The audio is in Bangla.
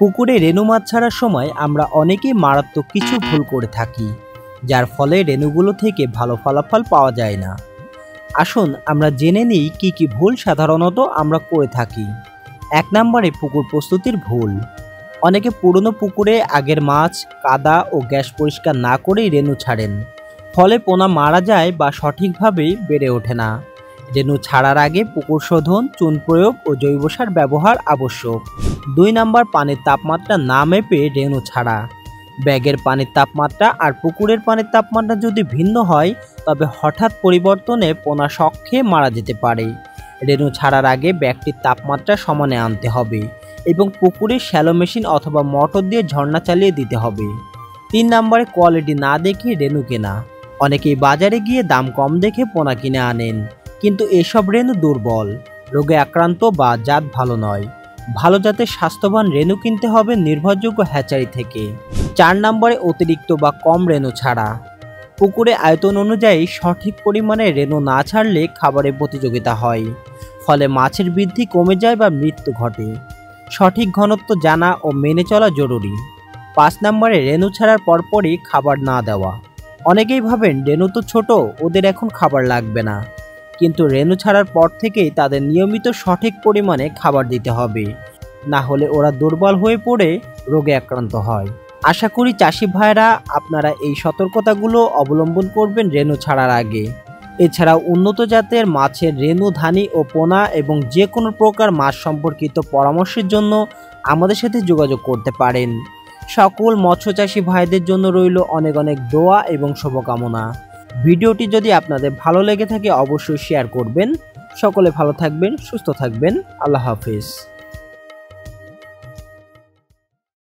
পুকুরে রেণু মাছ ছাড়ার সময় আমরা অনেকেই মারাত্মক কিছু ভুল করে থাকি, যার ফলে রেণুগুলো থেকে ভালো ফলাফল পাওয়া যায় না। আসুন আমরা জেনে নিই কি কি ভুল সাধারণত আমরা করে থাকি। 1 নম্বরে পুকুর প্রস্তুতির ভুল। অনেকে পুরনো পুকুরে আগের মাছ, কাদা ও গ্যাস পরিষ্কার না করেই রেণু ছাড়েন, ফলে পোনা মারা যায় বা সঠিকভাবে বেড়ে ওঠে না। রেণু ছাড়ার আগে পুকুর শোধন, চুন প্রয়োগ ও জৈব সার ব্যবহার আবশ্যক। 2 নম্বর পানির তাপমাত্রা না মেপে রেণু ছাড়া। ব্যাগের পানির তাপমাত্রা আর পুকুরের পানির তাপমাত্রা যদি ভিন্ন হয়, তবে হঠাৎ পরিবর্তনে পোনা শক খেয়ে মারা যেতে পারে। রেণু ছাড়ার আগে ব্যাগটির তাপমাত্রা সমানে আনতে হবে এবং পুকুরে শ্যালো মেশিন অথবা মোটর দিয়ে ঝর্ণা চালিয়ে দিতে হবে। 3 নম্বরে কোয়ালিটি না দেখে রেণু কেনা। অনেকেই বাজারে গিয়ে দাম কম দেখে পোনা কিনে আনেন, কিন্তু এসব রেণু দুর্বল, রোগে আক্রান্ত বা জাত ভালো নয়। ভালো জাতের স্বাস্থ্যবান রেণু কিনতে হবে নির্ভরযোগ্য হ্যাচারি থেকে। 4 নম্বরে অতিরিক্ত বা কম রেণু ছাড়া। পুকুরে আয়তন অনুযায়ী সঠিক পরিমাণে রেণু না ছাড়লে খাবারের প্রতিযোগিতা হয়, ফলে মাছের বৃদ্ধি কমে যায় বা মৃত্যু ঘটে। সঠিক ঘনত্ব জানা ও মেনে চলা জরুরি। 5 নম্বরে রেণু ছাড়ার পরপরই খাবার না দেওয়া। অনেকেই ভাবেন রেণু তো ছোট, ওদের এখন খাবার লাগবে না, কিন্তু রেণু ছাড়ার পর থেকেই তাদের নিয়মিত সঠিক পরিমাণে খাবার দিতে হবে, না হলে ওরা দুর্বল হয়ে পড়ে রোগে আক্রান্ত হয়। আশা করি চাষি ভাইরা আপনারা এই সতর্কতাগুলো অবলম্বন করবেন রেণু ছাড়ার আগে। এছাড়াও উন্নত জাতের মাছের রেণু, ধানি ও পোনা এবং যে কোনো প্রকার মাছ সম্পর্কিত পরামর্শের জন্য আমাদের সাথে যোগাযোগ করতে পারেন। সকল মৎস্যচাষী ভাইদের জন্য রইল অনেক অনেক দোয়া এবং শুভকামনা। ভিডিওটি যদি আপনাদের ভালো লেগে থাকে অবশ্যই শেয়ার করবেন। সকলে ভালো থাকবেন, সুস্থ থাকবেন। আল্লাহ হাফেজ।